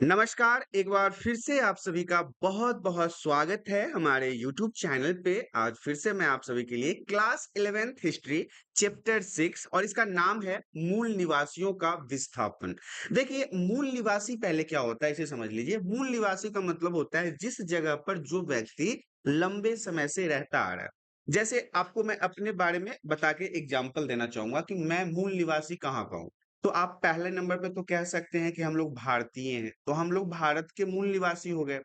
नमस्कार, एक बार फिर से आप सभी का बहुत-बहुत स्वागत है हमारे यूट्यूब चैनल पे। आज फिर से मैं आप सभी के लिए क्लास 11th हिस्ट्री चैप्टर 6 और इसका नाम है मूल निवासियों का विस्थापन। देखिए, मूल निवासी पहले क्या होता है इसे समझ लीजिए। मूल निवासी का मतलब होता है जिस जगह पर जो व्यक्ति लंबे समय से रहता आ रहा है। जैसे आपको मैं अपने बारे में बता के एग्जांपल देना चाहूँगा कि मैं मूल निवासी कहाँ का हूँ। तो आप पहले नंबर पे तो कह सकते हैं कि हम लोग भारतीय हैं, तो हम लोग भारत के मूल निवासी हो गए।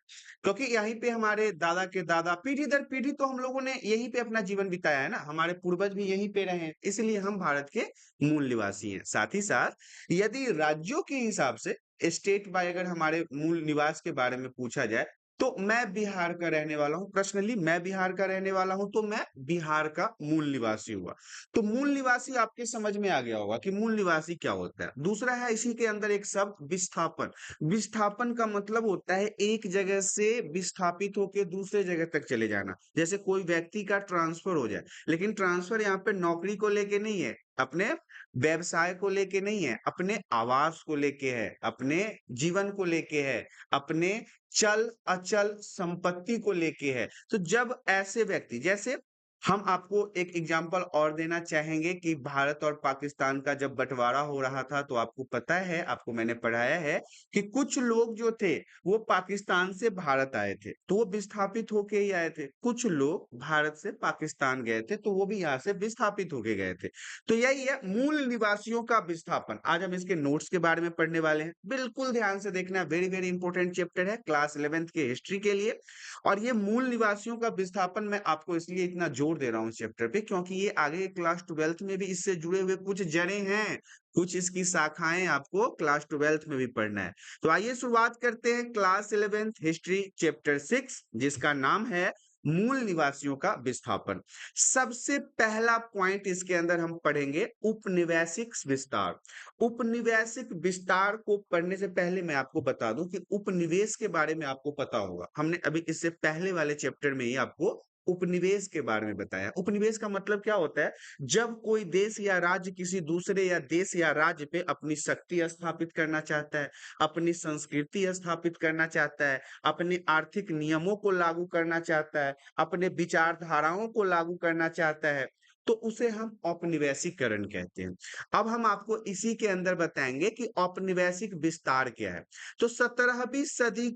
क्योंकि यहीं पे हमारे दादा के दादा पीढ़ी दर पीढ़ी तो हम लोगों ने यहीं पे अपना जीवन बिताया है ना, हमारे पूर्वज भी यहीं पे रहे हैं, इसलिए हम भारत के मूल निवासी हैं। साथ ही साथ यदि राज्यों के हिसाब से स्टेट बाय अगर हमारे मूल निवास के बारे में पूछा जाए, तो मैं बिहार का रहने वाला हूँ, पर्सनली मैं बिहार का रहने वाला हूँ, तो मैं बिहार का मूल निवासी हुआ। तो मूल निवासी आपके समझ में आ गया होगा कि मूल निवासी क्या होता है। दूसरा है इसी के अंदर एक शब्द विस्थापन। विस्थापन का मतलब होता है एक जगह से विस्थापित होकर दूसरे जगह तक चले जाना। जैसे कोई व्यक्ति का ट्रांसफर हो जाए, लेकिन ट्रांसफर यहाँ पे नौकरी को लेके नहीं है, अपने व्यवसाय को लेके नहीं है, अपने आवास को लेके है, अपने जीवन को लेके है, अपने चल अचल संपत्ति को लेके है। तो जब ऐसे व्यक्ति जैसे हम आपको एक एग्जांपल और देना चाहेंगे कि भारत और पाकिस्तान का जब बंटवारा हो रहा था तो आपको पता है, आपको मैंने पढ़ाया है कि कुछ लोग जो थे वो पाकिस्तान से भारत आए थे, तो वो विस्थापित होके ही आए थे। कुछ लोग भारत से पाकिस्तान गए थे, तो वो भी यहाँ से विस्थापित होके गए थे। तो यही है मूल निवासियों का विस्थापन। आज हम इसके नोट्स के बारे में पढ़ने वाले हैं। बिल्कुल ध्यान से देखना, वेरी वेरी इंपॉर्टेंट चैप्टर है क्लास 11th के हिस्ट्री के लिए। और ये मूल निवासियों का विस्थापन मैं आपको इसलिए इतना जोर दे रहा हूँ इस चैप्टर पे, क्योंकि ये आगे क्लास 12th में भी इससे जुड़े हुए कुछ जड़ें हैं, कुछ इसकी शाखाएं आपको क्लास 12th में भी पढ़ना है। तो आइए शुरुआत करते हैं क्लास 11th हिस्ट्री चैप्टर 6, जिसका नाम है मूल निवासियों का विस्थापन। सबसे पहला पॉइंट इसके अंदर हम पढ़ेंगे उपनिवेशिक विस्तार। उपनिवेशिक विस्तार को पढ़ने से पहले मैं आपको बता दूं कि उपनिवेश के बारे में आपको पता होगा, हमने अभी इससे पहले वाले चैप्टर में ही आपको उपनिवेश के बारे में बताया। उपनिवेश का मतलब क्या होता है? जब कोई देश या राज्य किसी दूसरे या देश या राज्य पे अपनी शक्ति स्थापित करना चाहता है, अपनी संस्कृति स्थापित करना चाहता है, अपने आर्थिक नियमों को लागू करना चाहता है, अपने विचारधाराओं को लागू करना चाहता है, तो उसे हम औपनिवेशिकरण कहते हैं। अब हम आपको इसी के अंदर बताएंगे कि औपनिवेशिक विस्तार क्या है। तो 17वीं सदी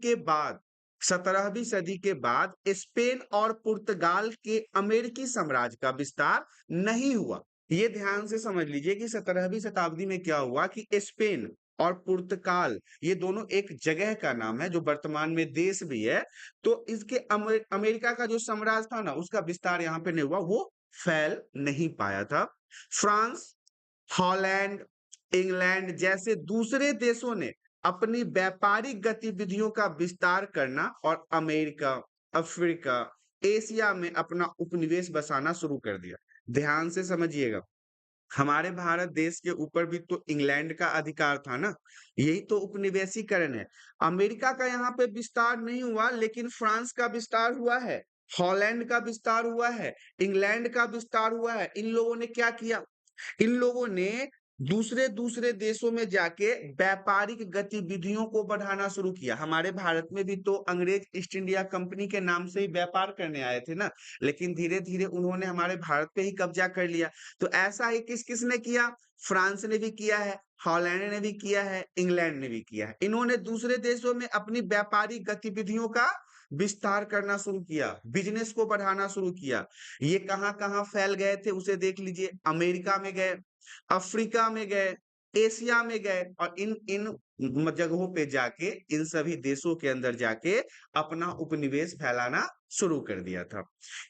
के बाद स्पेन और पुर्तगाल के अमेरिकी साम्राज्य का विस्तार नहीं हुआ। ये ध्यान से समझ लीजिए कि 17वीं शताब्दी में क्या हुआ कि स्पेन और पुर्तगाल ये दोनों एक जगह का नाम है जो वर्तमान में देश भी है। तो इसके अमेरिका का जो साम्राज्य था ना, उसका विस्तार यहाँ पे नहीं हुआ, वो फैल नहीं पाया था। फ्रांस, हॉलैंड, इंग्लैंड जैसे दूसरे देशों ने अपनी व्यापारिक गतिविधियों का विस्तार करना और अमेरिका, अफ्रीका, एशिया में अपना उपनिवेश बसाना शुरू कर दिया। ध्यान से समझिएगा, हमारे भारत देश के ऊपर भी तो इंग्लैंड का अधिकार था ना, यही तो उपनिवेशीकरण है। अमेरिका का यहाँ पे विस्तार नहीं हुआ, लेकिन फ्रांस का विस्तार हुआ है, हॉलैंड का विस्तार हुआ है, इंग्लैंड का विस्तार हुआ है। इन लोगों ने क्या किया? इन लोगों ने दूसरे दूसरे देशों में जाके व्यापारिक गतिविधियों को बढ़ाना शुरू किया। हमारे भारत में भी तो अंग्रेज ईस्ट इंडिया कंपनी के नाम से ही व्यापार करने आए थे ना, लेकिन धीरे धीरे उन्होंने हमारे भारत पे ही कब्जा कर लिया। तो ऐसा ही किस किसने किया? फ्रांस ने भी किया है, हॉलैंड ने भी किया है, इंग्लैंड ने भी किया है। इन्होंने दूसरे देशों में अपनी व्यापारिक गतिविधियों का विस्तार करना शुरू किया, बिजनेस को बढ़ाना शुरू किया। ये कहाँ कहाँ फैल गए थे उसे देख लीजिए। अमेरिका में गए, अफ्रीका में गए, एशिया में गए, और इन इन जगहों पे जाके, इन सभी देशों के अंदर जाके अपना उपनिवेश फैलाना शुरू कर दिया था।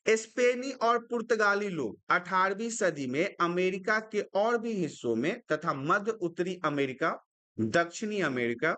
स्पेनी और पुर्तगाली लोग 18वीं सदी में अमेरिका के और भी हिस्सों में तथा मध्य उत्तरी अमेरिका, दक्षिणी अमेरिका,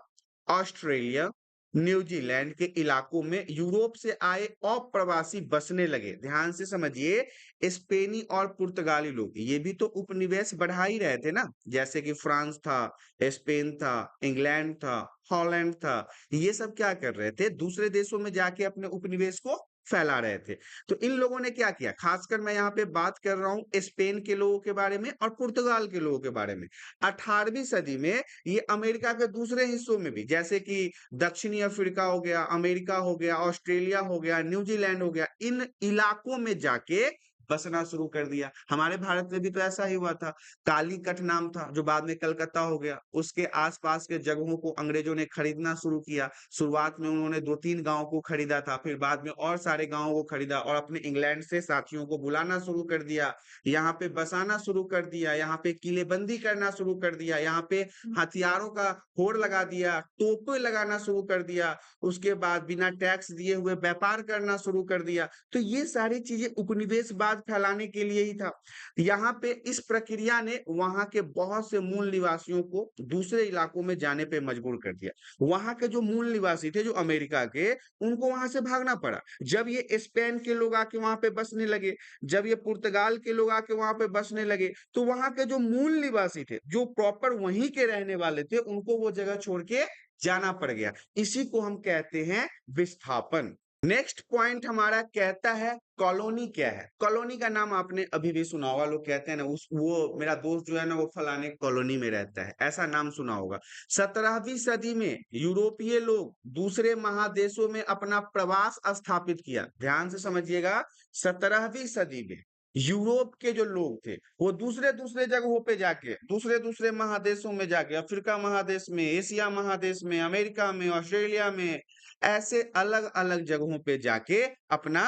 ऑस्ट्रेलिया, न्यूजीलैंड के इलाकों में यूरोप से आए अप्रवासी बसने लगे। ध्यान से समझिए, स्पेनी और पुर्तगाली लोग ये भी तो उपनिवेश बढ़ा ही रहे थे ना, जैसे कि फ्रांस था, स्पेन था, इंग्लैंड था, हॉलैंड था। ये सब क्या कर रहे थे? दूसरे देशों में जाके अपने उपनिवेश को फैला रहे थे। तो इन लोगों ने क्या किया, खासकर मैं यहाँ पे बात कर रहा हूँ स्पेन के लोगों के बारे में और पुर्तगाल के लोगों के बारे में। 18वीं सदी में ये अमेरिका के दूसरे हिस्सों में भी, जैसे कि दक्षिणी अफ्रीका हो गया, अमेरिका हो गया, ऑस्ट्रेलिया हो गया, न्यूजीलैंड हो गया, इन इलाकों में जाके बसना शुरू कर दिया। हमारे भारत में भी तो ऐसा ही हुआ था। कालीकट नाम था जो बाद में कलकत्ता हो गया। उसके आसपास के जगहों को अंग्रेजों ने खरीदना शुरू किया। शुरुआत में उन्होंने 2-3 गाँव को खरीदा था, फिर बाद में और सारे गाँवों को खरीदा और अपने इंग्लैंड से साथियों को बुलाना शुरू कर दिया। यहाँ पे बसाना शुरू कर दिया, यहाँ पे किलेबंदी करना शुरू कर दिया, यहाँ पे हथियारों का होड़ लगा दिया, तोपें लगाना शुरू कर दिया। उसके बाद बिना टैक्स दिए हुए व्यापार करना शुरू कर दिया। तो ये सारी चीजें उपनिवेशवाद फैलाने के लिए ही था। यहाँ पे इस प्रक्रिया ने वहां के बहुत से मूल निवासियों को दूसरे इलाकों में जाने पे मजबूर कर दिया। वहां के जो मूल निवासी थे जो अमेरिका के, उनको वहां से भागना पड़ा। जब ये स्पेन के लोग आके वहां पे बसने लगे, जब ये पुर्तगाल के लोग आके वहां पे बसने लगे, तो वहां के जो मूल निवासी थे, जो प्रॉपर वहीं के रहने वाले थे, उनको वो जगह छोड़ के जाना पड़ गया। इसी को हम कहते हैं विस्थापन। नेक्स्ट पॉइंट हमारा कहता है कॉलोनी क्या है। कॉलोनी का नाम आपने अभी भी सुना होगा। लोग कहते हैं ना, उस वो मेरा दोस्त जो है ना वो फलाने कॉलोनी में रहता है, ऐसा नाम सुना होगा। 17वीं सदी में यूरोपीय लोग दूसरे महादेशों में अपना प्रवास स्थापित किया। ध्यान से समझिएगा, 17वीं सदी में यूरोप के जो लोग थे वो दूसरे दूसरे जगहों पे जाके, दूसरे दूसरे महादेशों में जाके, अफ्रीका महादेश में, एशिया महादेश में, अमेरिका में, ऑस्ट्रेलिया में, ऐसे अलग अलग जगहों पे जाके अपना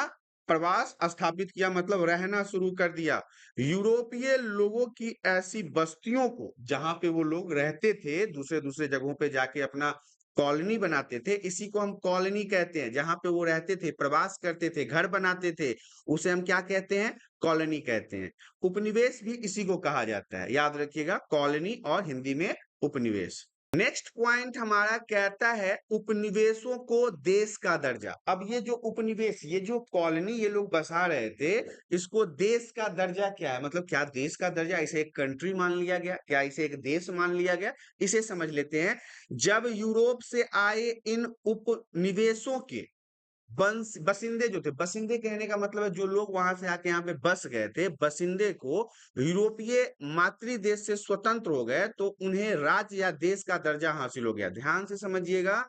प्रवास स्थापित किया, मतलब रहना शुरू कर दिया। यूरोपीय लोगों की ऐसी बस्तियों को जहां पे वो लोग रहते थे, दूसरे दूसरे जगहों पे जाके अपना कॉलोनी बनाते थे, इसी को हम कॉलोनी कहते हैं। जहां पे वो रहते थे, प्रवास करते थे, घर बनाते थे, उसे हम क्या कहते हैं, कॉलोनी कहते हैं। उपनिवेश भी इसी को कहा जाता है, याद रखिएगा, कॉलोनी और हिंदी में उपनिवेश। नेक्स्ट पॉइंट हमारा कहता है उपनिवेशों को देश का दर्जा। अब ये जो उपनिवेश, ये जो कॉलोनी ये लोग बसा रहे थे, इसको देश का दर्जा क्या है, मतलब क्या देश का दर्जा, इसे एक कंट्री मान लिया गया, क्या इसे एक देश मान लिया गया, इसे समझ लेते हैं। जब यूरोप से आए इन उपनिवेशों के बसिंदे जो थे, बसिंदे कहने का मतलब है जो लोग वहां से आके यहाँ पे बस गए थे, बसिंदे को यूरोपीय मातृ देश से स्वतंत्र हो गए तो उन्हें राज्य या देश का दर्जा हासिल हो गया। ध्यान से समझिएगा,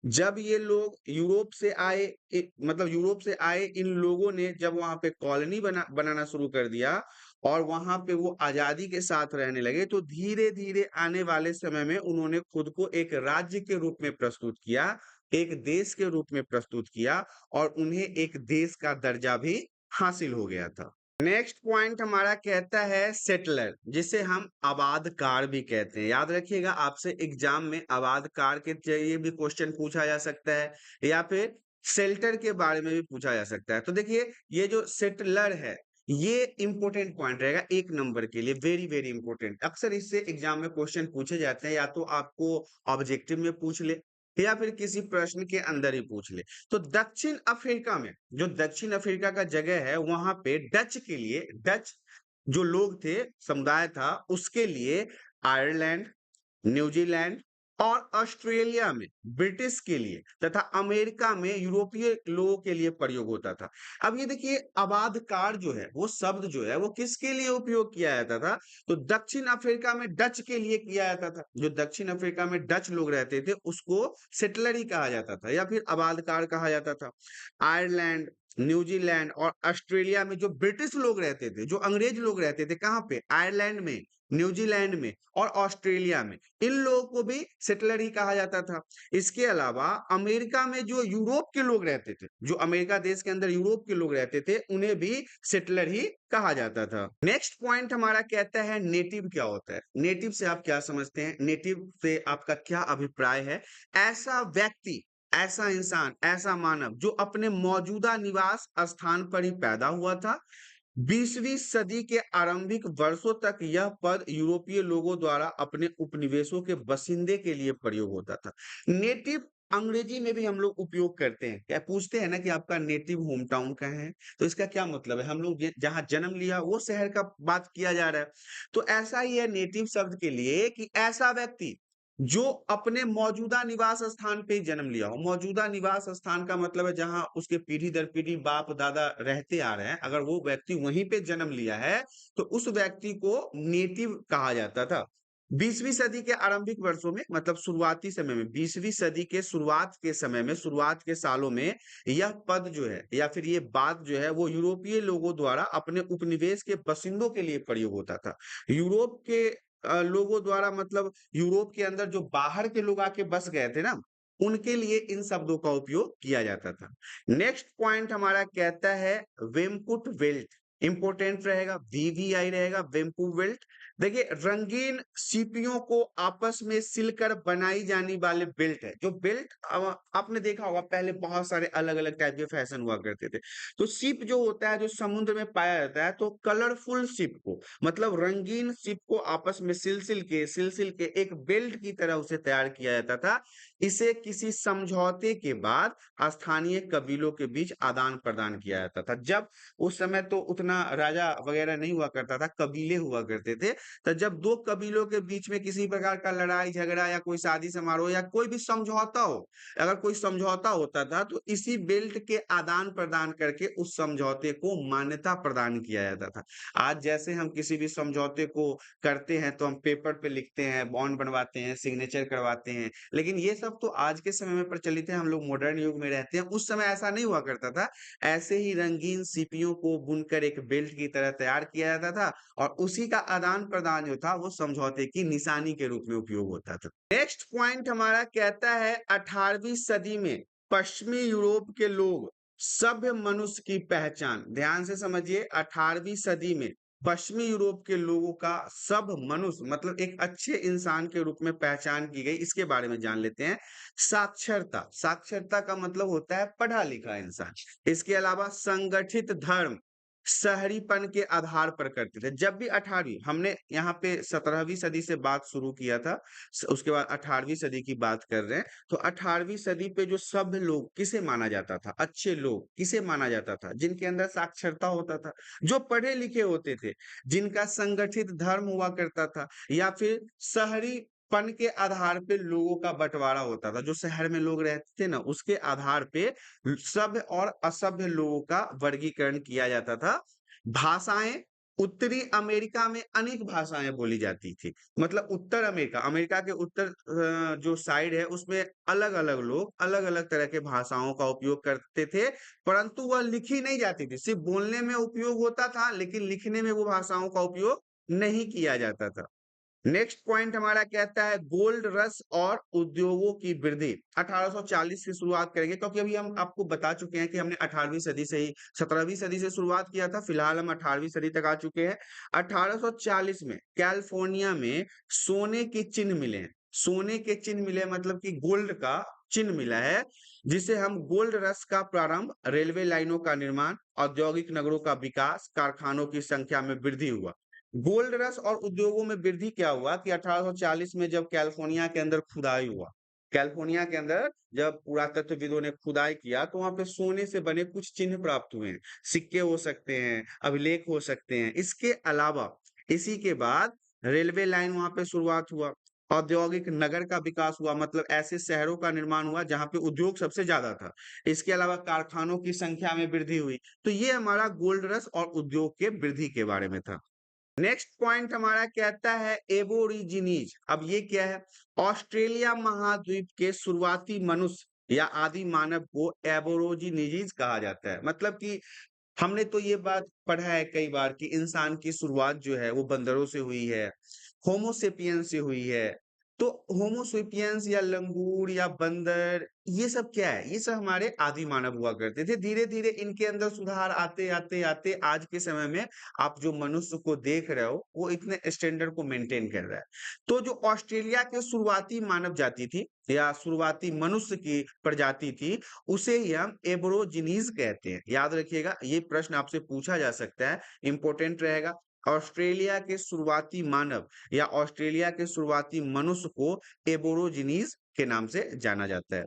जब ये लोग यूरोप से आए, मतलब यूरोप से आए इन लोगों ने जब वहां पे कॉलोनी बनाना शुरू कर दिया और वहां पे वो आजादी के साथ रहने लगे, तो धीरे धीरे आने वाले समय में उन्होंने खुद को एक राज्य के रूप में प्रस्तुत किया, एक देश के रूप में प्रस्तुत किया और उन्हें एक देश का दर्जा भी हासिल हो गया था। नेक्स्ट पॉइंट हमारा कहता है सेटलर, जिसे हम आबादकार भी कहते हैं। याद रखिएगा, आपसे एग्जाम में आबादकार के जरिए भी क्वेश्चन पूछा जा सकता है या फिर शेल्टर के बारे में भी पूछा जा सकता है। तो देखिए, ये जो सेटलर है, ये इंपॉर्टेंट पॉइंट रहेगा 1 नंबर के लिए, वेरी वेरी इंपॉर्टेंट। अक्सर इससे एग्जाम में क्वेश्चन पूछे जाते हैं, या तो आपको ऑब्जेक्टिव में पूछ ले या फिर किसी प्रश्न के अंदर ही पूछ ले। तो दक्षिण अफ्रीका में, जो दक्षिण अफ्रीका का जगह है, वहां पे डच के लिए, डच जो लोग थे, समुदाय था, उसके लिए आयरलैंड, न्यूजीलैंड और ऑस्ट्रेलिया में ब्रिटिश के लिए तथा अमेरिका में यूरोपीय लोगों के लिए प्रयोग होता था। अब ये देखिए, आबादकार जो है, वो शब्द जो है वो किसके लिए उपयोग किया जाता था, तो दक्षिण अफ्रीका में डच के लिए किया जाता था। जो दक्षिण अफ्रीका में डच लोग रहते थे उसको सेटलर ही कहा जाता था या फिर आबादकार कहा जाता था। आयरलैंड, न्यूजीलैंड और ऑस्ट्रेलिया में जो ब्रिटिश लोग रहते थे, जो अंग्रेज लोग रहते थे, कहाँ पे, आयरलैंड में, न्यूजीलैंड में और ऑस्ट्रेलिया में, इन लोगों को भी सेटलर ही कहा जाता था। इसके अलावा अमेरिका में जो यूरोप के लोग रहते थे, जो अमेरिका देश के अंदर यूरोप के लोग रहते थे, उन्हें भी सेटलर ही कहा जाता था। नेक्स्ट पॉइंट हमारा कहता है नेटिव क्या होता है। नेटिव से आप क्या समझते हैं, नेटिव से आपका क्या अभिप्राय है। ऐसा व्यक्ति, ऐसा इंसान, ऐसा मानव जो अपने मौजूदा निवास स्थान पर ही पैदा हुआ था। 20वीं सदी के आरंभिक वर्षों तक यह पद यूरोपीय लोगों द्वारा अपने उपनिवेशों के बसिंदे के लिए प्रयोग होता था। नेटिव अंग्रेजी में भी हम लोग उपयोग करते हैं, क्या पूछते हैं ना कि आपका नेटिव होम टाउन कहाँ है, तो इसका क्या मतलब है, हम लोग जहाँ जन्म लिया वो शहर का बात किया जा रहा है। तो ऐसा ही है नेटिव शब्द के लिए कि ऐसा व्यक्ति जो अपने मौजूदा निवास स्थान पे ही जन्म लिया हो। मौजूदा निवास स्थान का मतलब है जहाँ उसके पीढ़ी दर पीढ़ी बाप-दादा रहते आ रहे हैं, अगर वो व्यक्ति वहीं पे जन्म लिया है, तो उस व्यक्ति को नेटिव कहा जाता था। 20वीं सदी के आरंभिक वर्षों में मतलब शुरुआती समय में 20वीं सदी के शुरुआत के समय में, शुरुआत के सालों में यह पद जो है या फिर ये बात जो है वो यूरोपीय लोगों द्वारा अपने उपनिवेश के बसिंदों के लिए प्रयोग होता था। यूरोप के लोगों द्वारा मतलब यूरोप के अंदर जो बाहर के लोग आके बस गए थे ना, उनके लिए इन शब्दों का उपयोग किया जाता था। नेक्स्ट पॉइंट हमारा कहता है वेमपुट वेल्ट, इंपॉर्टेंट रहेगा, वीवीआई रहेगा, वेमपुट वेल्ट। देखिए रंगीन सीपियों को आपस में सिलकर बनाई जाने वाले बेल्ट है। जो बेल्ट आपने देखा होगा पहले बहुत सारे अलग-अलग टाइप के फैशन हुआ करते थे। तो शिप जो होता है जो समुद्र में पाया जाता है तो कलरफुल शिप को मतलब रंगीन शिप को आपस में सिल-सिल के एक बेल्ट की तरह उसे तैयार किया जाता था। इसे किसी समझौते के बाद स्थानीय कबीलों के बीच आदान-प्रदान किया जाता था। जब उस समय तो उतना राजा वगैरह नहीं हुआ करता था, कबीले हुआ करते थे। तो जब 2 कबीलों के बीच में किसी प्रकार का लड़ाई झगड़ा या कोई शादी समारोह या कोई भी समझौता हो, अगर कोई समझौता होता था तो इसी बेल्ट के आदान-प्रदान करके उस समझौते को मान्यता प्रदान किया जाता था। आज जैसे हम किसी भी समझौते को करते हैं तो हम पेपर पे लिखते हैं, बॉन्ड बनवाते हैं, सिग्नेचर करवाते हैं, लेकिन ये सब तो आज के समय में प्रचलित है, हम लोग मॉडर्न युग में रहते हैं, उस समय ऐसा नहीं हुआ करता था। ऐसे ही रंगीन सीपियों को बुनकर एक बेल्ट की तरह तैयार किया जाता था और उसी का आदान-प्रदान जो था वो समझौते की निशानी के रूप में उपयोग होता था। नेक्स्ट पॉइंट हमारा कहता है 18वीं सदी में पश्चिमी यूरोप के लोग सभ्य मनुष्य की पहचान, ध्यान से समझिए 18वीं सदी में पश्चिमी यूरोप के लोगों का सब मनुष्य मतलब एक अच्छे इंसान के रूप में पहचान की गई, इसके बारे में जान लेते हैं। साक्षरता, साक्षरता का मतलब होता है पढ़ा लिखा इंसान। इसके अलावा संगठित धर्म शहरीपन के आधार पर करते थे। जब भी 18वीं हमने यहाँ पे 17वीं सदी से बात शुरू किया था, उसके बाद 18वीं सदी की बात कर रहे हैं, तो 18वीं सदी पे जो सभ्य लोग किसे माना जाता था, अच्छे लोग किसे माना जाता था, जिनके अंदर साक्षरता होता था, जो पढ़े लिखे होते थे, जिनका संगठित धर्म हुआ करता था या फिर शहरीपन के आधार पे लोगों का बंटवारा होता था। जो शहर में लोग रहते थे ना, उसके आधार पे सभ्य और असभ्य लोगों का वर्गीकरण किया जाता था। भाषाएं उत्तरी अमेरिका में अनेक भाषाएं बोली जाती थी। मतलब उत्तर अमेरिका, अमेरिका के उत्तर जो साइड है उसमें अलग-अलग लोग अलग-अलग तरह के भाषाओं का उपयोग करते थे, परंतु वह लिखी नहीं जाती थी। सिर्फ बोलने में उपयोग होता था, लेकिन लिखने में वो भाषाओं का उपयोग नहीं किया जाता था। नेक्स्ट पॉइंट हमारा कहता है गोल्ड रश और उद्योगों की वृद्धि। 1840 से शुरुआत करेंगे क्योंकि अभी हम आपको बता चुके हैं कि हमने 18वीं सदी से ही 17वीं सदी से शुरुआत किया था, फिलहाल हम 18वीं सदी तक आ चुके हैं। 1840 में कैलिफोर्निया में सोने के चिन्ह मिले हैं। सोने के चिन्ह मिले मतलब कि गोल्ड का चिन्ह मिला है, जिसे हम गोल्ड रश का प्रारंभ, रेलवे लाइनों का निर्माण, औद्योगिक नगरों का विकास, कारखानों की संख्या में वृद्धि हुआ। गोल्ड रश और उद्योगों में वृद्धि क्या हुआ कि 1840 में जब कैलिफोर्निया के अंदर खुदाई हुआ, कैलिफोर्निया के अंदर जब पुरातत्वविदों ने खुदाई किया तो वहां पे सोने से बने कुछ चिन्ह प्राप्त हुए हैं। सिक्के हो सकते हैं, अभिलेख हो सकते हैं। इसके अलावा इसी के बाद रेलवे लाइन वहां पे शुरुआत हुआ, औद्योगिक नगर का विकास हुआ मतलब ऐसे शहरों का निर्माण हुआ जहां पे उद्योग सबसे ज्यादा था। इसके अलावा कारखानों की संख्या में वृद्धि हुई। तो ये हमारा गोल्ड रश और उद्योग के वृद्धि के बारे में था। नेक्स्ट पॉइंट हमारा कहता है एबोरिजिनीज। अब ये क्या है? ऑस्ट्रेलिया महाद्वीप के शुरुआती मनुष्य या आदि मानव को एबोरिजिनीज कहा जाता है। मतलब कि हमने तो ये बात पढ़ा है कई बार कि इंसान की शुरुआत जो है वो बंदरों से हुई है, होमो सेपियंस से हुई है। तो होमो सेपियंस या लंगूर या बंदर ये सब क्या है? ये सब हमारे आदि मानव हुआ करते थे। धीरे-धीरे इनके अंदर सुधार आते आज के समय में आप जो मनुष्य को देख रहे हो, वो इतने स्टैंडर्ड को मेंटेन कर रहा है। तो जो ऑस्ट्रेलिया के शुरुआती मानव जाति थी या शुरुआती मनुष्य की प्रजाति थी, उसे ही हम एबोरिजिनीज कहते हैं। याद रखिएगा, ये प्रश्न आपसे पूछा जा सकता है, इम्पोर्टेंट रहेगा। ऑस्ट्रेलिया के शुरुआती मानव या ऑस्ट्रेलिया के शुरुआती मनुष्य को एबोरिजिनीज के नाम से जाना जाता है।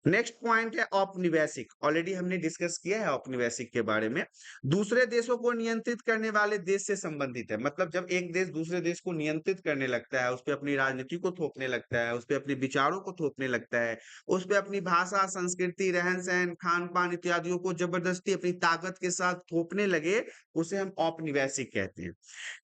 नेक्स्ट पॉइंट है औपनिवेशिक। ऑलरेडी हमने डिस्कस किया है औपनिवेशिक के बारे में। दूसरे देशों को नियंत्रित करने वाले देश से संबंधित है। मतलब जब एक देश दूसरे देश को नियंत्रित करने लगता है, उस पे अपनी राजनीति को थोपने लगता है, उस पे अपने विचारों को थोपने लगता है, उस पे अपनी भाषा, संस्कृति, रहन-सहन, खान-पान इत्यादियों को जबरदस्ती अपनी ताकत के साथ थोपने लगे, उसे हम औपनिवेशिक कहते हैं।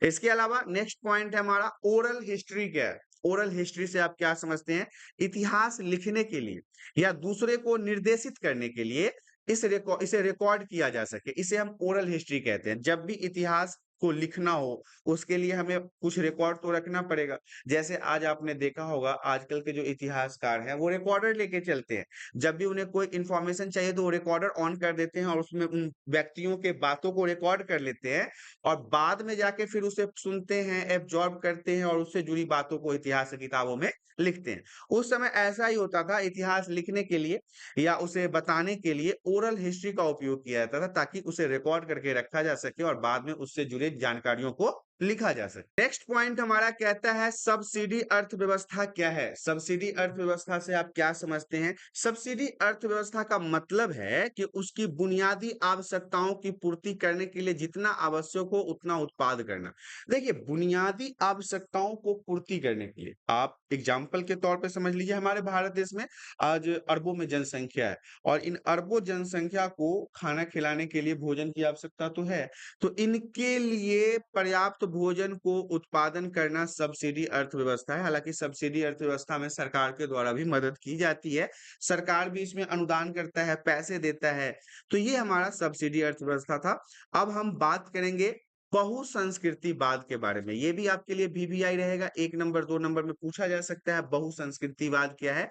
इसके अलावा नेक्स्ट पॉइंट है हमारा ओरल हिस्ट्री क्या है? ओरल हिस्ट्री से आप क्या समझते हैं? इतिहास लिखने के लिए या दूसरे को निर्देशित करने के लिए इसे रिकॉर्ड किया जा सके, इसे हम ओरल हिस्ट्री कहते हैं। जब भी इतिहास को लिखना हो, उसके लिए हमें कुछ रिकॉर्ड तो रखना पड़ेगा। जैसे आज आपने देखा होगा आजकल के जो इतिहासकार हैं, वो रिकॉर्डर लेके चलते हैं। जब भी उन्हें कोई इन्फॉर्मेशन चाहिए तो वो रिकॉर्डर ऑन कर देते हैं और उसमें उन व्यक्तियों के बातों को रिकॉर्ड कर लेते हैं और बाद में जाके फिर उसे सुनते हैं, एब्ज़ॉर्ब करते हैं और उससे जुड़ी बातों को इतिहास की किताबों में लिखते हैं। उस समय ऐसा ही होता था, इतिहास लिखने के लिए या उसे बताने के लिए ओरल हिस्ट्री का उपयोग किया जाता था ताकि उसे रिकॉर्ड करके रखा जा सके और बाद में उससे जुड़े जानकारियों को लिखा जा सके। नेक्स्ट पॉइंट हमारा कहता है सब्सिडी अर्थव्यवस्था क्या है? सब्सिडी अर्थव्यवस्था से आप क्या समझते हैं? सब्सिडी अर्थव्यवस्था का मतलब है कि उसकी बुनियादी आवश्यकताओं की पूर्ति करने के लिए जितना आवश्यक हो उतना उत्पाद करना। देखिए, बुनियादी आवश्यकताओं को पूर्ति करने के लिए आप एग्जाम्पल के तौर पे समझ लीजिए, हमारे भारत देश में आज अरबों में जनसंख्या है और इन अरबों जनसंख्या को खाना खिलाने के लिए भोजन की आवश्यकता तो है। तो इनके लिए पर्याप्त भोजन को उत्पादन करना सब्सिडी अर्थव्यवस्था है। हालांकि सब्सिडी अर्थव्यवस्था में सरकार के द्वारा भी मदद की जाती है, सरकार भी इसमें अनुदान करता है, पैसे देता है। तो ये हमारा सब्सिडी अर्थव्यवस्था था। अब हम बात करेंगे बहुसंस्कृतिवाद के बारे में। ये भी आपके लिए वीवीआई रहेगा, 1 नंबर 2 नंबर में पूछा जा सकता है। बहुसंस्कृतिवाद क्या है?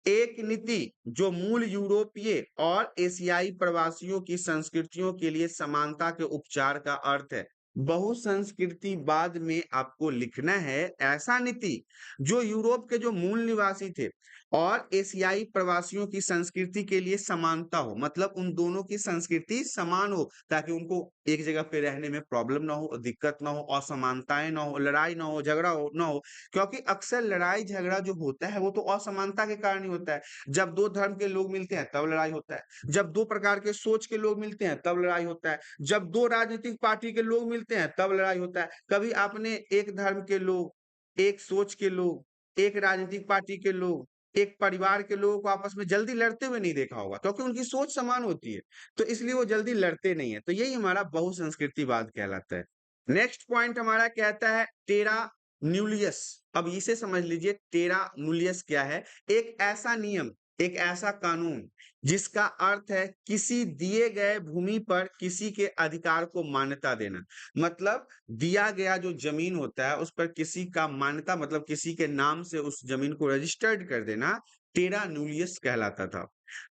एक नीति जो मूल यूरोपीय और एशियाई प्रवासियों की संस्कृतियों के लिए समानता के उपचार का अर्थ है। बहुसंस्कृतिवाद में आपको लिखना है ऐसा नीति जो यूरोप के जो मूल निवासी थे और एशियाई प्रवासियों की संस्कृति के लिए समानता हो, मतलब उन दोनों की संस्कृति समान हो ताकि उनको एक जगह पे रहने में प्रॉब्लम ना हो, दिक्कत ना हो, असमानताएं ना हो, लड़ाई ना हो, झगड़ा हो ना हो। क्योंकि अक्सर लड़ाई झगड़ा जो होता है वो तो असमानता के कारण ही होता है। जब 2 धर्म के लोग मिलते हैं तब लड़ाई होता है। जब 2 प्रकार के सोच के लोग मिलते हैं तब लड़ाई होता है। जब 2 राजनीतिक पार्टी के लोग मिलते हैं तब लड़ाई होता है। कभी आपने एक धर्म के लोग, एक सोच के लोग, एक राजनीतिक पार्टी के लोग, एक परिवार के लोगों को आपस में जल्दी लड़ते हुए नहीं देखा होगा क्योंकि उनकी सोच समान होती है। तो इसलिए वो जल्दी लड़ते नहीं है। तो यही हमारा बहुसंस्कृतिवाद कहलाता है। नेक्स्ट पॉइंट हमारा कहता है टेरा न्यूलियस। अब इसे समझ लीजिए टेरा न्यूलियस क्या है? एक ऐसा नियम, एक ऐसा कानून जिसका अर्थ है किसी दिए गए भूमि पर किसी के अधिकार को मान्यता देना। मतलब दिया गया जो जमीन होता है उस पर किसी का मान्यता, मतलब किसी के नाम से उस जमीन को रजिस्टर्ड कर देना टेरा न्यूलियस कहलाता था।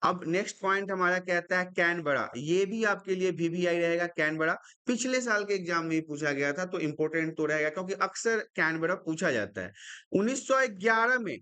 अब नेक्स्ट पॉइंट हमारा कहता है कैनबरा। ये भी आपके लिए वीवीआई रहेगा। कैनबरा पिछले साल के एग्जाम में ही पूछा गया था तो इंपॉर्टेंट तो रहेगा क्योंकि अक्सर कैनबरा पूछा जाता है। 1911 में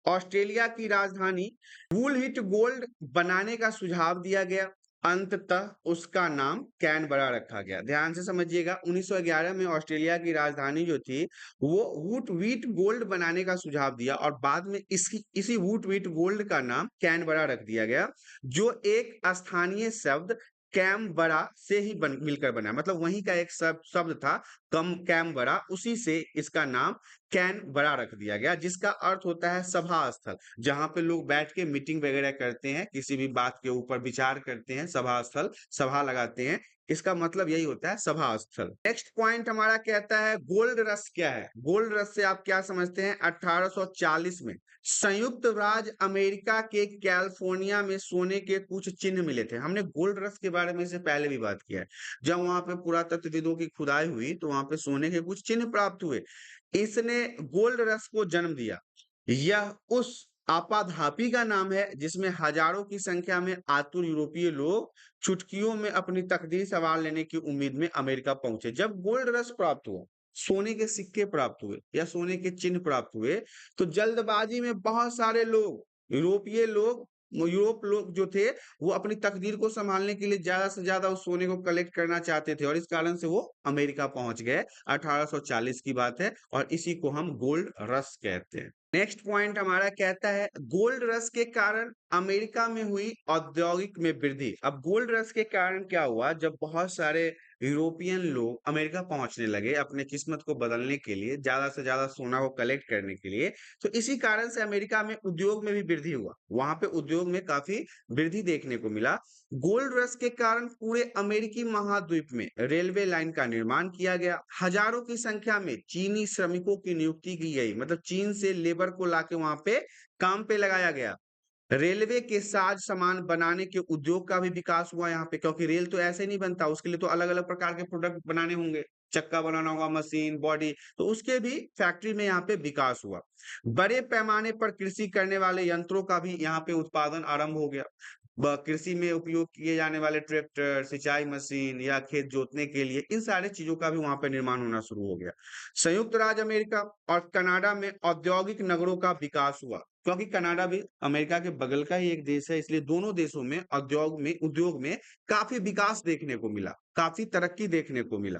ऑस्ट्रेलिया की राजधानी वुलहिट गोल्ड बनाने का सुझाव दिया गया। अंततः उसका नाम कैनबरा रखा गया। ध्यान से समझिएगा, 1911 में ऑस्ट्रेलिया की राजधानी जो थी वो वुट व्हीट गोल्ड बनाने का सुझाव दिया और बाद में इसी वुट व्हीट गोल्ड का नाम कैनबरा रख दिया गया, जो एक स्थानीय शब्द कैमबरा से ही मिलकर बना। मतलब वहीं का एक शब्द था कम कैमबरा, उसी से इसका नाम कैनबरा रख दिया गया, जिसका अर्थ होता है सभा स्थल। जहां पे लोग बैठ के मीटिंग वगैरह करते हैं, किसी भी बात के ऊपर विचार करते हैं, सभा स्थल, सभा लगाते हैं, इसका मतलब यही होता है सभा स्थल। नेक्स्ट पॉइंट हमारा कहता है गोल्ड रश क्या है? गोल्ड रश से आप क्या समझते हैं? 1840 में संयुक्त राज्य अमेरिका के कैलिफोर्निया में सोने के कुछ चिन्ह मिले थे। हमने गोल्ड रश के बारे में से पहले भी बात किया है। जब वहां पे पुरातत्वविदों की खुदाई हुई तो वहां पे सोने के कुछ चिन्ह प्राप्त हुए। इसने गोल्ड रश को जन्म दिया। यह उस आपाधापी का नाम है जिसमें हजारों की संख्या में आतुर यूरोपीय लोग चुटकियों में अपनी तकदीर सवार लेने की उम्मीद में अमेरिका पहुंचे। जब गोल्ड रश प्राप्त हुआ, सोने के सिक्के प्राप्त हुए या सोने के चिन्ह प्राप्त हुए, तो जल्दबाजी में बहुत सारे लोग, यूरोपीय लोग, यूरोप लोग जो थे वो अपनी तकदीर को संभालने के लिए ज्यादा से ज्यादा उस सोने को कलेक्ट करना चाहते थे और इस कारण से वो अमेरिका पहुंच गए। 1840 की बात है और इसी को हम गोल्ड रश कहते हैं। नेक्स्ट पॉइंट हमारा कहता है गोल्ड रश के कारण अमेरिका में हुई औद्योगिक में वृद्धि। अब गोल्ड रश के कारण क्या हुआ, जब बहुत सारे यूरोपियन लोग अमेरिका पहुंचने लगे अपने किस्मत को बदलने के लिए, ज्यादा से ज्यादा सोना को कलेक्ट करने के लिए, तो इसी कारण से अमेरिका में उद्योग में भी वृद्धि हुआ। वहां पे उद्योग में काफी वृद्धि देखने को मिला। गोल्ड रश के कारण पूरे अमेरिकी महाद्वीप में रेलवे लाइन का निर्माण किया गया। हजारों की संख्या में चीनी श्रमिकों की नियुक्ति की गई, मतलब चीन से लेबर को लाके वहां पे काम पे लगाया गया। रेलवे के साज सामान बनाने के उद्योग का भी विकास हुआ यहाँ पे, क्योंकि रेल तो ऐसे नहीं बनता, उसके लिए तो अलग अलग प्रकार के प्रोडक्ट बनाने होंगे, चक्का बनाना होगा, मशीन, बॉडी, तो उसके भी फैक्ट्री में यहाँ पे विकास हुआ। बड़े पैमाने पर कृषि करने वाले यंत्रों का भी यहाँ पे उत्पादन आरंभ हो गया। कृषि में उपयोग किए जाने वाले ट्रैक्टर, सिंचाई मशीन या खेत जोतने के लिए, इन सारे चीजों का भी वहां पर निर्माण होना शुरू हो गया। संयुक्त राज्य अमेरिका और कनाडा में औद्योगिक नगरों का विकास हुआ, क्योंकि कनाडा भी अमेरिका के बगल का ही एक देश है, इसलिए दोनों देशों में उद्योग में काफी विकास देखने को मिला, काफी तरक्की देखने को मिला।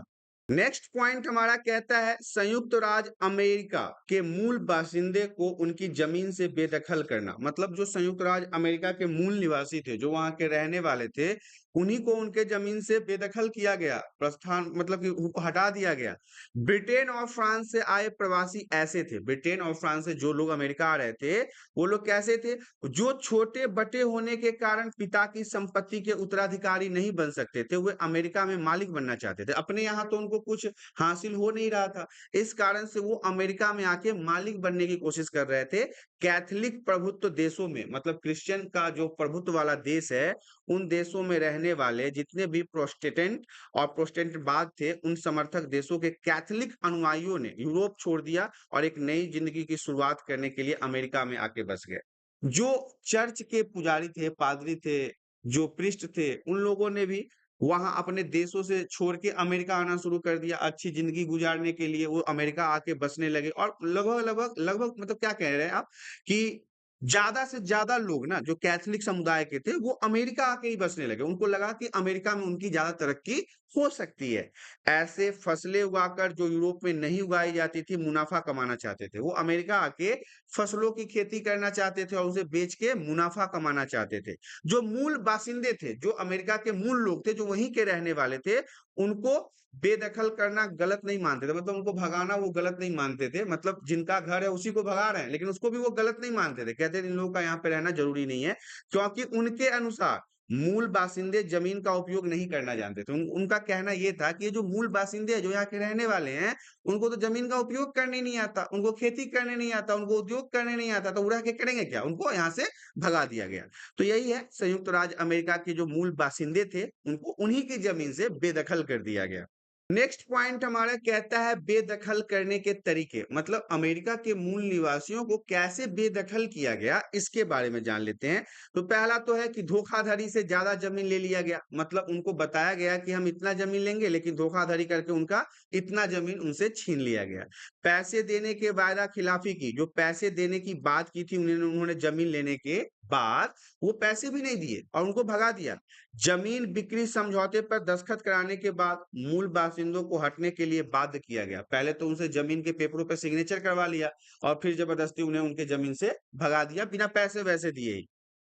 नेक्स्ट पॉइंट हमारा कहता है संयुक्त राज्य अमेरिका के मूल बासिंदे को उनकी जमीन से बेदखल करना। मतलब जो संयुक्त राज्य अमेरिका के मूल निवासी थे, जो वहां के रहने वाले थे, उन्हीं को उनके जमीन से बेदखल किया गया, प्रस्थान मतलब कि उनको हटा दिया गया। ब्रिटेन और फ्रांस से आए प्रवासी ऐसे थे, ब्रिटेन और फ्रांस से जो लोग अमेरिका आ रहे थे, वो लोग कैसे थे, जो छोटे बटे होने के कारण पिता की संपत्ति के उत्तराधिकारी नहीं बन सकते थे, वे अमेरिका में मालिक बनना चाहते थे। अपने यहाँ तो उनको कुछ हासिल हो नहीं रहा था, इस कारण से वो अमेरिका में आके मालिक बनने की कोशिश कर रहे थे। कैथोलिक प्रभुत्व देशों में, मतलब क्रिश्चियन का जो प्रभुत्व वाला देश है, उन देशों में रहने वाले जितने भी प्रोटेस्टेंट और प्रोटेस्टेंटवाद थे, उन समर्थक देशों के कैथोलिक अनुयायियों ने यूरोप छोड़ दिया और एक नई जिंदगी की शुरुआत करने के लिए अमेरिका में आके बस गए। जो चर्च के पुजारी थे, पादरी थे, जो प्रीस्ट थे, उन लोगों ने भी वहां अपने देशों से छोड़ के अमेरिका आना शुरू कर दिया। अच्छी जिंदगी गुजारने के लिए वो अमेरिका आके बसने लगे, और लगभग लगभग लगभग मतलब क्या कह रहे हैं आप कि ज्यादा से ज्यादा लोग ना जो कैथोलिक समुदाय के थे, वो अमेरिका आके ही बसने लगे। उनको लगा कि अमेरिका में उनकी ज्यादा तरक्की हो सकती है। ऐसे फसलें उगाकर जो यूरोप में नहीं उगाई जाती थी, मुनाफा कमाना चाहते थे, वो अमेरिका आके फसलों की खेती करना चाहते थे और उसे बेच के मुनाफा कमाना चाहते थे। जो मूल बासिंदे थे, जो अमेरिका के मूल लोग थे, जो वहीं के रहने वाले थे, उनको बेदखल करना गलत नहीं मानते थे, मतलब उनको भगाना वो गलत नहीं मानते थे। मतलब जिनका घर है उसी को भगा रहे हैं, लेकिन उसको भी वो गलत नहीं मानते थे। कहते थे इन लोगों का यहाँ पे रहना जरूरी नहीं है, क्योंकि उनके अनुसार मूल बासिंदे जमीन का उपयोग नहीं करना जानते थे। उनका कहना ये था कि ये जो मूल बासिंदे हैं, जो यहाँ के रहने वाले हैं, उनको तो जमीन का उपयोग करने नहीं आता, उनको खेती करने नहीं आता, उनको उद्योग करने नहीं आता, तो वो रह के करेंगे क्या? उनको यहाँ से भगा दिया गया। तो यही है, संयुक्त राज्य अमेरिका के जो मूल बासिंदे थे, उनको उन्हीं की जमीन से बेदखल कर दिया गया। नेक्स्ट पॉइंट हमारा कहता है बेदखल करने के तरीके, मतलब अमेरिका के मूल निवासियों को कैसे बेदखल किया गया, इसके बारे में जान लेते हैं। तो पहला तो है कि धोखाधड़ी से ज्यादा जमीन ले लिया गया। मतलब उनको बताया गया कि हम इतना जमीन लेंगे, लेकिन धोखाधड़ी करके उनका इतना जमीन उनसे छीन लिया गया। पैसे देने के वायदा खिलाफी की, जो पैसे देने की बात की थी उन्होंने जमीन लेने के बाद, वो पैसे भी नहीं दिए और उनको भगा दिया। जमीन बिक्री समझौते पर दस्तखत कराने के बाद मूल बासिंदों को हटने के लिए बाध्य किया गया। पहले तो उनसे जमीन के पेपरों पर सिग्नेचर करवा लिया और फिर जबरदस्ती उन्हें उनके जमीन से भगा दिया, बिना पैसे वैसे दिए ही।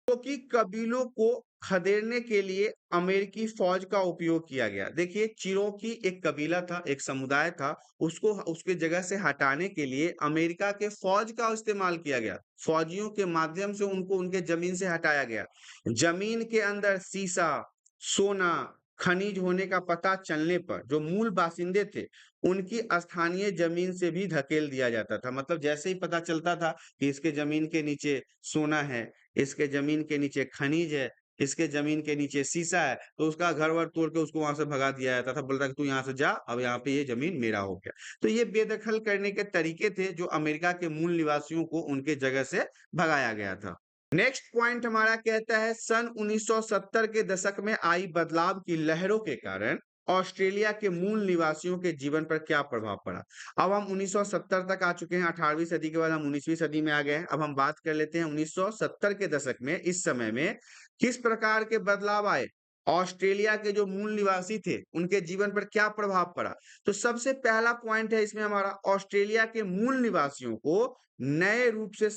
कि कबीलों को खदेड़ने के लिए अमेरिकी फौज का उपयोग किया गया। देखिए, चिरोकी एक कबीला था, एक समुदाय था, उसको उसके जगह से हटाने के लिए अमेरिका के फौज का इस्तेमाल किया गया। फौजियों के माध्यम से उनको उनके जमीन से हटाया गया। जमीन के अंदर सीसा, सोना, खनिज होने का पता चलने पर जो मूल बासिंदे थे, उनकी स्थानीय जमीन से भी धकेल दिया जाता था। मतलब जैसे ही पता चलता था कि इसके जमीन के नीचे सोना है, इसके जमीन के नीचे खनिज है, इसके जमीन के नीचे शीशा है, तो उसका घर-वर तोड़ के उसको वहां से भगा दिया जाता था। बोलता कि तू यहाँ से जा, अब यहाँ पे ये जमीन मेरा हो गया। तो ये बेदखल करने के तरीके थे जो अमेरिका के मूल निवासियों को उनके जगह से भगाया गया था। नेक्स्ट पॉइंट हमारा कहता है सन 1970 के दशक में आई बदलाव की लहरों के कारण ऑस्ट्रेलिया के मूल निवासियों के जीवन पर क्या प्रभाव पड़ा। अब हम 1970 तक आ चुके हैं, 18वीं सदी के बाद हम 19वीं सदी में आ गए हैं। अब हम बात कर लेते हैं 1970 के दशक में, इस समय में किस प्रकार के बदलाव आए ऑस्ट्रेलिया के जो मूल निवासी थे, उनके जीवन पर क्या प्रभाव पड़ा? तो सबसे पहला पॉइंट है इसमें हमारा, ऑस्ट्रेलिया के मूल निवासियों को नए रूप से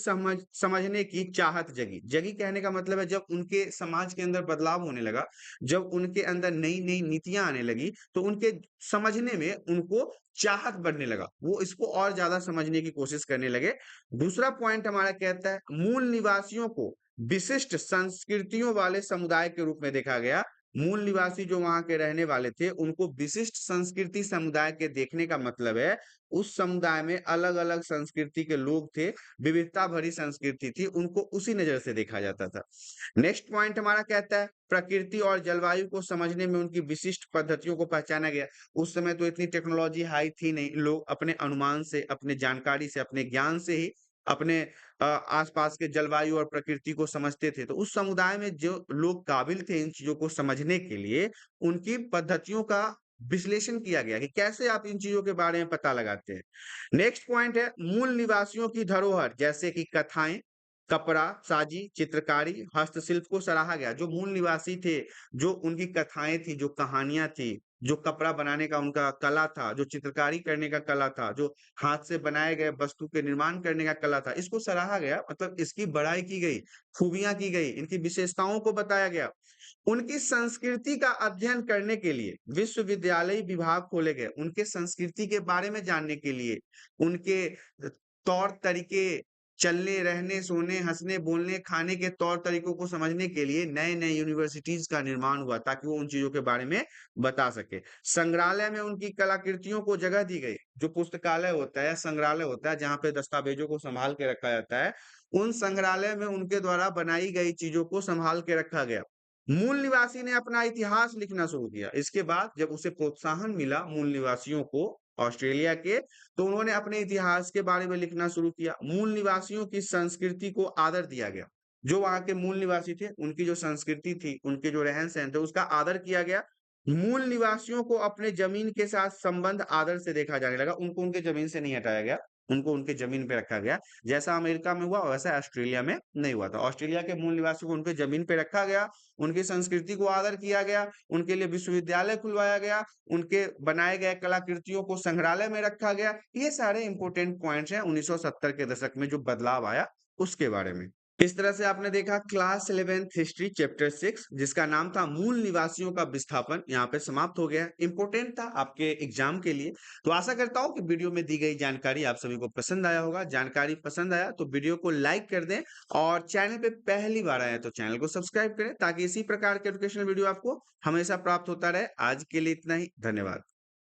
समझने की चाहत जगी। जगी कहने का मतलब है जब उनके समाज के अंदर बदलाव होने लगा, जब उनके अंदर नई-नई नीतियाँ आने लगी, तो उनके समझने में उनको चाहत बढ़ने लगा। वो इसको और ज़्यादा समझने की कोशिश करने लगे। दूसरा पॉइंट हमारा कहता है, मूल निवासियों को विशिष्ट संस्कृतियों वाले समुदाय के रूप में देखा गया। मूल निवासी जो वहाँ के रहने वाले थे, उनको विशिष्ट संस्कृति समुदाय के देखने का मतलब है, उस समुदाय में अलग-अलग संस्कृति के लोग थे, विविधता भरी संस्कृति थी, उनको उसी नज़र से देखा जाता था। नेक्स्ट पॉइंट हमारा कहता है, प्रकृति और जलवायु को समझने में उनकी विशिष्ट पद्धतियों को पहचाना गया। उस समय तो इतनी टेक्नोलॉजी हाई थी नहीं, लोग अपने अनुमान से, अपने जानकारी से, अपने ज्ञान से ही अपने आस-पास के जलवायु और प्रकृति को समझते थे। तो उस समुदाय में जो लोग काबिल थे इन चीज़ों को समझने के लिए, उनकी पद्धतियों का विश्लेषण किया गया कि कैसे आप इन चीज़ों के बारे में पता लगाते हैं। नेक्स्ट पॉइंट है, मूल निवासियों की धरोहर जैसे कि कथाएँ, कपड़ा, साजी, चित्रकारी, हस्तशिल्प को सराहा गया। जो मूल निवासी थे, जो उनकी कथाएँ थी, जो कहानियाँ थी, जो कपड़ा बनाने का उनका कला था, जो चित्रकारी करने का कला था, जो हाथ से बनाए गए वस्तु के निर्माण करने का कला था, इसको सराहा गया, मतलब इसकी बड़ाई की गई, खूबियाँ की गई, इनकी विशेषताओं को बताया गया। उनकी संस्कृति का अध्ययन करने के लिए विश्वविद्यालय विभाग खोले गए। उनके संस्कृति के बारे में जानने के लिए, उनके तौर-तरीके, चलने, रहने, सोने, हँसने, बोलने, खाने के तौर-तरीकों को समझने के लिए नए-नए यूनिवर्सिटीज़ का निर्माण हुआ ताकि वो उन चीज़ों के बारे में बता सके। संग्रहालय में उनकी कलाकृतियों को जगह दी गई। जो पुस्तकालय होता है, संग्रहालय होता है, जहाँ पे दस्तावेज़ों को सँभाल के रखा जाता है, उन संग्रहालय में उनके द्वारा बनाई गई चीज़ों को सँभाल के रखा गया। मूल निवासी ने अपना इतिहास लिखना शुरू किया। इसके बाद जब उसे प्रोत्साहन मिला मूल निवासियों को ऑस्ट्रेलिया के, तो उन्होंने अपने इतिहास के बारे में लिखना शुरू किया। मूल निवासियों की संस्कृति को आदर दिया गया। जो वहाँ के मूल निवासी थे, उनकी जो संस्कृति थी, उनके जो रहन-सहन थे, उसका आदर किया गया। मूल निवासियों को अपने ज़मीन के साथ संबंध आदर से देखा जाने लगा। उनको उनके ज़मीन से नहीं हटाया गया, उनको उनके ज़मीन पे रखा गया। जैसा अमेरिका में हुआ, वैसा ऑस्ट्रेलिया में नहीं हुआ था। ऑस्ट्रेलिया के मूल निवासियों को उनके ज़मीन पे रखा गया, उनकी संस्कृति को आदर किया गया, उनके लिए विश्वविद्यालय खुलवाया गया, उनके बनाए गए कलाकृतियों को संग्रहालय में रखा गया। ये सारे इम्पोर्टेंट पॉइंट्स हैं 1970 के दशक में जो बदलाव आया, उसके बारे में। इस तरह से आपने देखा क्लास 11th हिस्ट्री चैप्टर 6 जिसका नाम था मूल निवासियों का विस्थापन, यहाँ पे समाप्त हो गया। इम्पोर्टेंट था आपके एग्जाम के लिए। तो आशा करता हूँ कि वीडियो में दी गई जानकारी आप सभी को पसंद आया होगा। जानकारी पसंद आया तो वीडियो को लाइक कर दें और चैनल पे पहली बार आए हैं तो चैनल को सब्सक्राइब करें ताकि इसी प्रकार के एजुकेशनल वीडियो आपको हमेशा प्राप्त होता रहे। आज के लिए इतना ही, धन्यवाद।